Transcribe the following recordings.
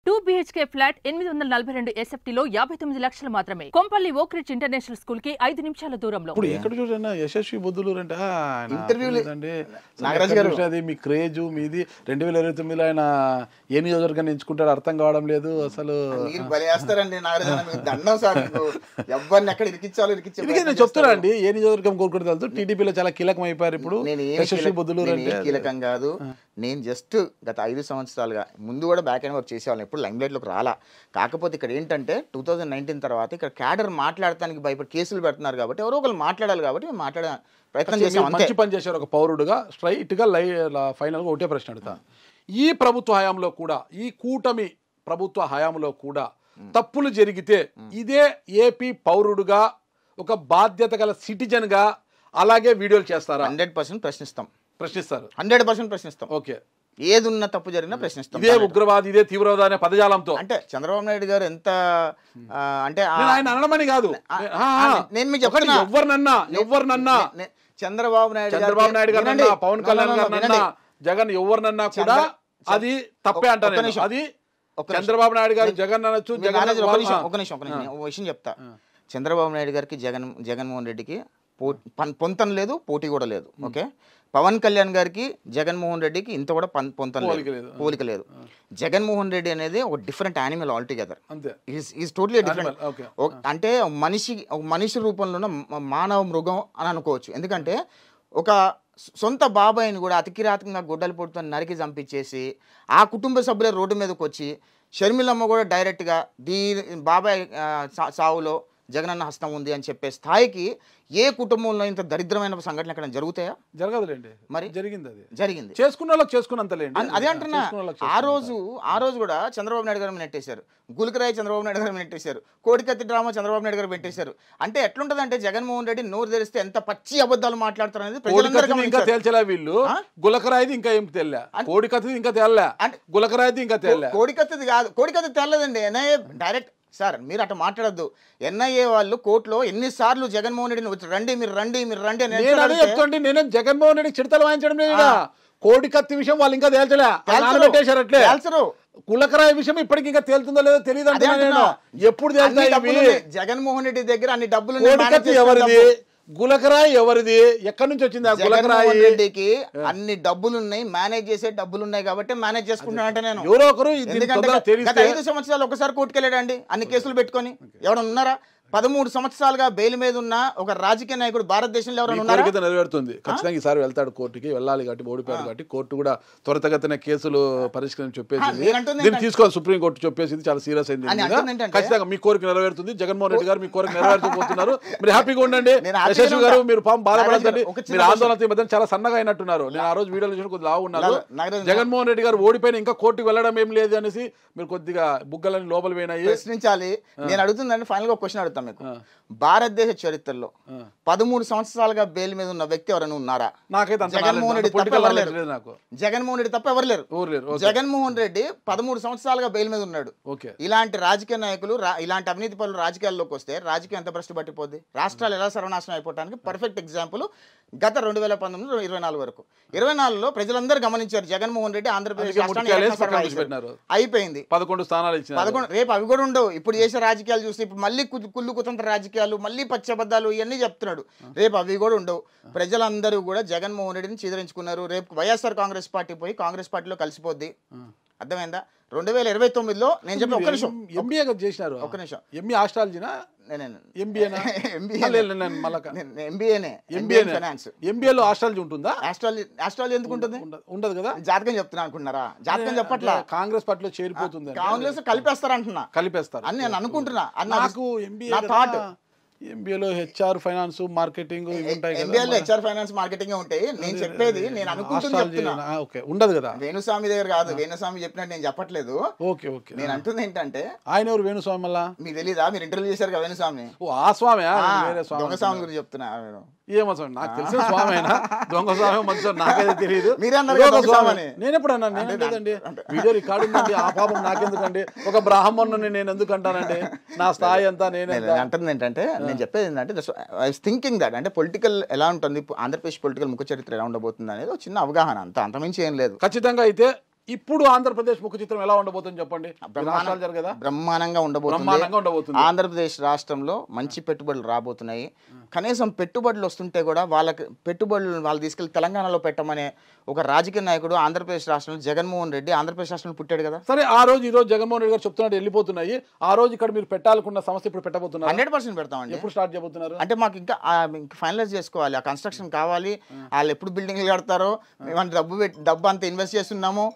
2 BHK flat 842 SFTలో 59 లక్షలు మాత్రమే. Kompally Oakridge international school కి 5 నిమిషాల దూరంలో. ఇప్పుడు ఎక్కడ చూడన్నా యశస్వి బొద్దులూరు అంటే ఇంటర్వ్యూలు నాగరాజు గారు అది మీ క్రేజ్ మీది 2029లో ఆయన ఏ నియోజకవర్గాన్ని ఎంచుకుంటారో అర్థం కావడం లేదు అసలు. మీరు బలేస్తారండి నాగరాజు, దండం సార్. ఎవరిని ఎక్కడ ఇరికించాలో ఇరికించాలి. నేను చెప్తున్నా అండి ఏ నియోజకవర్గం కోరుకుంటే తెలుసు. టీడీపీలో చాలా కీలకం అయిపోయారు ఇప్పుడు. యశస్వి బొద్దులూరు అంటే కీలకం కాదు. నేను జస్ట్ గత 5 సంవత్సరాలుగా ముందు కూడా బ్యాక్ అండ్ వర్క్ చేసేవాళ్ళం, ఎప్పుడు లైమ్ లైట్లోకి రాలా. కాకపోతే ఇక్కడ ఏంటంటే 2019 తర్వాత ఇక్కడ క్యాడర్ మాట్లాడటానికి భయపడి కేసులు పెడుతున్నారు కాబట్టి ఎవరో ఒకరు మాట్లాడాలి కాబట్టి మేము మాట్లాడే ప్రయత్నం చేసాం. మంచి పని చేశారు ఒక పౌరుడుగా. స్ట్రైట్గా ఫైనల్గా ఒకటే ప్రశ్న అడుగుతా. ఈ ప్రభుత్వ హయాంలో కూడా, ఈ కూటమి ప్రభుత్వ హయాంలో కూడా తప్పులు జరిగితే ఇదే ఏపీ పౌరుడుగా ఒక బాధ్యత గల సిటిజన్గా అలాగే వీడియోలు చేస్తారా? 100% ప్రశ్నిస్తారు. 100% ప్రశ్నిస్తాం. ఓకే, ఏది ఉన్న తప్పు జరిగినా ప్రశ్నిస్తాం. ఇదే ఉగ్రవాది, ఇదే తీవ్రవాది అనే పదజాలంతో. అంటే చంద్రబాబు నాయుడు గారు ఎంత అంటే ఆయన అనడమని కాదు, నేను మీకు చెప్తున్నా. ఎవరినన్నా చంద్రబాబు నాయుడు గారు, పవన్ కళ్యాణ్ గారు, జగన్ ఎవరినన్నా కూడా అది తప్పే అంటాను. అది చంద్రబాబు నాయుడు గారు జగన్ అనొచ్చు. ఒక నిమిషం విషయం చెప్తా. చంద్రబాబు నాయుడు గారికి జగన్మోహన్ రెడ్డికి పొంతన లేదు, పోటీ కూడా లేదు. ఓకే, పవన్ కళ్యాణ్ గారికి జగన్మోహన్ రెడ్డికి ఇంత కూడా పొంతన లేదు, పోలిక లేదు. జగన్మోహన్ రెడ్డి అనేది ఒక different animal all together. Is totally different. అంటే మనిషి రూపంలో మానవ మృగం అని అనుకోవచ్చు. ఎందుకంటే ఒక సొంత బాబాయిని కూడా అతి కిరాతకంగా గుడ్డలు పొడుతో నరికి చంపించేసి ఆ కుటుంబ సభ్యుల రోడ్డు మీదకి వచ్చి షర్మిలమ్మ కూడా డైరెక్ట్గా బాబాయ్ సావులో జగనన్న హస్తం ఉంది అని చెప్పే స్థాయికి ఏ కుటుంబంలో ఇంత దరిద్రమైన సంఘటన ఎక్కడ జరుగుతాయా? జరగదులేండి. మరి జరిగింది. చేసుకున్న వాళ్ళకి చేసుకున్నంతలేండి. అదే అంటున్నా. ఆ రోజు కూడా చంద్రబాబు నాయుడు గారు నెట్టేశారు, గులికరాయి చంద్రబాబు నాయుడు గారు నెట్టేశారు, కోడికత్తి డ్రామా చంద్రబాబు నాయుడు గారు పెట్టేశారు. అంటే ఎట్లుంటది అంటే జగన్మోహన్ రెడ్డి నోరు తెరిస్తే ఎంత పచ్చి అబద్ధాలు మాట్లాడతారు అనేది ఇంకా తేల్చలే వీళ్ళు. గులకరాయిది ఇంకా ఏం తెల్లా, కోడికత్తిది ఇంకా తేల్లా, గులకరాయిది ఇంకా తేల్లా. కోడికత్తిది కాదు, కోడికత్తి తెల్లదండి. ఎన్ఐఏ డైరెక్ట్ సార్ మీరు అట్లా మాట్లాడద్దు. ఎన్ఐఏ వాళ్ళు కోర్టులో ఎన్నిసార్లు జగన్మోహన్ రెడ్డిని వచ్చి రండి మీరు చెప్తుంటే నేను జగన్మోహన్ రెడ్డి చిడతలు వాయించడం లేదు. కోడి కత్తి విషయం వాళ్ళు ఇంకా తేల్చలేరు. అట్లే కులకరాయి విషయం ఇప్పటికి ఇంకా తేలుతుందో లేదో తెలియదు. ఎప్పుడు జగన్మోహన్ రెడ్డి దగ్గర అన్ని డబ్బులు, కోడి కత్తి ఎవరిది, గులకరాయి ఎవరిది, ఎక్కడి నుంచి వచ్చింది? జగన్మోహన్ రెడ్డికి అన్ని డబ్బులు ఉన్నాయి, మేనేజ్ చేసే డబ్బులు ఉన్నాయి కాబట్టి మేనేజ్ చేసుకుంటానంటే నేను. ఎవరో ఒకరు 5 సంవత్సరాలు ఒకసారి కోర్టుకెళ్ళాడండి అన్ని కేసులు పెట్టుకొని. ఎవరైనా ఉన్నారా? 13 సంవత్సరాలుగా బెయిల్ మీద ఉన్న ఒక రాజకీయ నాయకుడు భారతదేశంలో ఎవరైనా ఉన్నారా? నెరవేరుతుంది. ఖచ్చితంగా ఈసారి వెళ్తాడు కోర్టుకి, వెళ్ళాలి కాబట్టి ఓడిపోయాడు కాబట్టి కోర్టు కూడా త్వరితగతిన కేసులు పరిష్కరించి చెప్పేసింది. దీన్ని తీసుకోవాలి సుప్రీం కోర్టు చెప్పేసింది, చాలా సీరియస్ అయింది. ఖచ్చితంగా మీ కోరిక నెరవేరుతుంది. జగన్మోహన్ రెడ్డి గారు మీ కోరిక నెరవేర్చబోతున్నారు. మీరు హ్యాపీగా ఉండండి. యశస్వి గారు మీరు బాధపడద్దండి. మీరు ఆందోళన మధ్య చాలా సన్నగా అయినట్టున్నారు. నేను ఆ రోజు వీడియోలో చూసి కొద్దిగా లావు ఉన్నారు. జగన్మోహన్ రెడ్డి గారు ఓడిపోయిన ఇంకా కోర్టుకు వెళ్ళడం ఏం లేదు అనేసి మీరు కొద్దిగా బుగ్గలని లోపల పోయినాయి. ప్రశ్నించాలి. నేను అడుగుతుందండి ఫైనల్ గా ఒక క్వశ్చన్ అడుగుతాను మీకు. భారతదేశ చరిత్రలో 13 సంవత్సరాలుగా బెయిల్ మీద ఉన్న వ్యక్తి ఎవరైనా ఉన్నారా? జగన్మోహన్ రెడ్డి తప్ప ఎవరు లేరు. జగన్మోహన్ రెడ్డి 13 సంవత్సరాలుగా బెయిల్ మీద ఉన్నాడు. ఇలాంటి రాజకీయ నాయకులు, ఇలాంటి అవినీతి పనులు రాజకీయాల్లోకి వస్తే రాజకీయం ఎంత భ్రష్టు పట్టిపోద్ది, రాష్ట్రాలు ఎలా సర్వనాశనం అయిపోవడానికి పర్ఫెక్ట్ ఎగ్జాంపుల్ గత 2019-24 వరకు. 24లో ప్రజలందరూ గమనించారు జగన్మోహన్ రెడ్డి ఆంధ్రప్రదేశ్ అయిపోయింది. 11 స్థానాలు ఇచ్చిన. రేపు అవి కూడా ఉండవు. ఇప్పుడు చేసే రాజకీయాలు చూస్తే ఇప్పుడు మళ్ళీ కుళ్ళు కుతంత్ర రాజకీయాలు, మళ్ళీ పచ్చబద్దాలు ఇవన్నీ చెప్తున్నాడు. రేపు అవి కూడా ఉండవు. ప్రజలందరూ కూడా జగన్మోహన్ రెడ్డిని చీదరించుకున్నారు. రేపు వైఎస్ఆర్ కాంగ్రెస్ పార్టీ పోయి కాంగ్రెస్ పార్టీలో కలిసిపోద్ది. అర్థమైందా? 2029లో నేను చెప్పి ఒక్క నిమిషం ఎంబీఏ చేసినారు. ఒక్క నిమిషం ఎంబీఏ ఆస్ట్రాలజీనా ఎంబీఏలో ఆస్ట్రాలజీ ఉంటుందా? ఆస్ట్రాలజీ ఎందుకు ఉంటుంది? ఉండదు కదా. జాతకం చెప్తున్నా అనుకున్నారా? జాతకం చెప్పట్లా. కాంగ్రెస్ పార్టీలో చేరిపోతుంది. కాంగ్రెస్ కలిపేస్తారు అంటున్నా. కలిపేస్తారు అని నేను అనుకుంటున్నా. నాకు ఎంబీఏలో హెచ్ఆర్ ఫైనాన్స్ మార్కెటింగ్ ఉంటాయి. ఎంబీఏలో హెచ్ఆర్ ఫైనాన్స్ మార్కెటింగ్ ఉంటాయి. నేను చెప్పేది నేను అనుకుంటున్నా. ఉండదు కదా. వేణుస్వామి దగ్గర కాదు. వేణుస్వామి చెప్పినట్టు నేను చెప్పట్లేదు. నేను అంటుంది ఏంటంటే ఆయన ఎవరు వేణుస్వామి? మళ్ళా మీకు తెలీదా? మీరు ఇంటర్వ్యూ చేశారు కదా వేణుస్వామి. ఆ స్వామి దొంగ స్వామి గురించి చెప్తున్నా. ఏమో స్వామి నాకు తెలిసిన స్వామి అయినా దొంగ స్వామి మంచి నాకైతే తెలియదు. నేను ఎప్పుడు అన్నాను? నేనేదండి వీడియో రికార్డు ఉందండి. ఆ పాపం నాకెందుకండి? ఒక బ్రాహ్మణుని నేను ఎందుకు అంటానండి? నా స్థాయి అంతా నేను అంటుంది ఏంటంటే, నేను చెప్పేది ఏంటంటే ఐ వాస్ థింకింగ్ దట్ అంటే పొలిటికల్ ఎలా ఉంటుంది, ఆంధ్రప్రదేశ్ పొలిటికల్ ముఖ చరిత్ర ఎలా ఉండబోతుంది అనేది ఒక చిన్న అవగాహన, అంతమించి ఏం లేదు. ఖచ్చితంగా అయితే ఇప్పుడు ఆంధ్రప్రదేశ్ ముఖ చిత్రం ఎలా ఉండబోతుంది చెప్పండి. రాష్ట్రాలు జరగదా? బ్రహ్మాండంగా ఉండబోతుంది. ఆంధ్రప్రదేశ్ రాష్ట్రంలో మంచి పెట్టుబడులు రాబోతున్నాయి. కనీసం పెట్టుబడులు వస్తుంటే కూడా వాళ్ళకి పెట్టుబడులు వాళ్ళు తీసుకెళ్లి తెలంగాణలో పెట్టమనే ఒక రాజకీయ నాయకుడు ఆంధ్రప్రదేశ్ రాష్ట్రంలో జగన్మోహన్ రెడ్డి ఆంధ్రప్రదేశ్ రాష్ట్రంలో పుట్టాడు కదా. సరే, ఆ రోజు ఈ రోజు జగన్మోహన్ రెడ్డి గారు చెప్తున్నాడు వెళ్ళిపోతున్నాయి. ఆ రోజు ఇక్కడ మీరు పెట్టాలనుకున్న సమస్య ఇప్పుడు పెట్టబోతున్నారు. 100% పెడతామండి. ఎప్పుడు స్టార్ట్ చేయబోతున్నారు? అంటే మాకు ఇంకా ఫైనలైజ్ చేసుకోవాలి, ఆ కన్స్ట్రక్షన్ కావాలి. వాళ్ళు ఎప్పుడు బిల్డింగ్లు కడతారో, మేము డబ్బు అంతా ఇన్వెస్ట్ చేస్తున్నాము,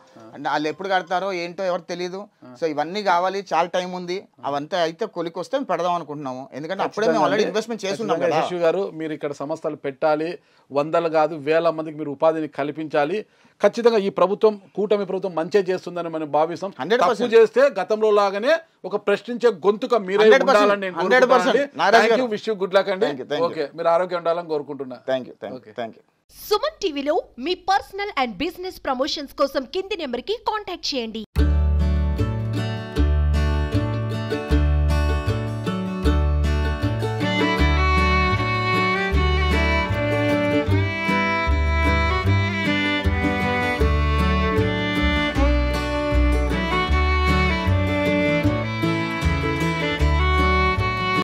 వాళ్ళు ఎప్పుడు కడతారో ఏంటో ఎవరు తెలియదు. సో ఇవన్నీ కావాలి, చాలా టైం ఉంది. అవంతా అయితే కొలికి వస్తే పెడదాం అనుకుంటున్నాము. ఎందుకంటే అప్పుడే మేము ఆల్రెడీ ఇన్వెస్ట్మెంట్ చేస్తున్నాం కదా. శశి గారు, మీరు ఇక్కడ సంస్థలు పెట్టాలి, వందలు కాదు వేల మందికి మీరు ఉపాధిని కల్పించాలి. ఖచ్చితంగా ఈ ప్రభుత్వం, కూటమి ప్రభుత్వం మంచి చేస్తుందని మనం భావిస్తాం. 100% తప్పు చేస్తే గతంలో లాగానే ఒక ప్రశ్నించే గొంతుక మీరే ఉండాలని విష్ యూ గుడ్ లక్ అండి. ఓకే, మీరు ఆరోగ్యం ఉండాలని కోరుకుంటున్నా. Thank you. సుమన్ టీవీలో మీ పర్సనల్ అండ్ బిజినెస్ ప్రమోషన్స్ కోసం కింది నెంబర్కి కాంటాక్ట్ చేయండి.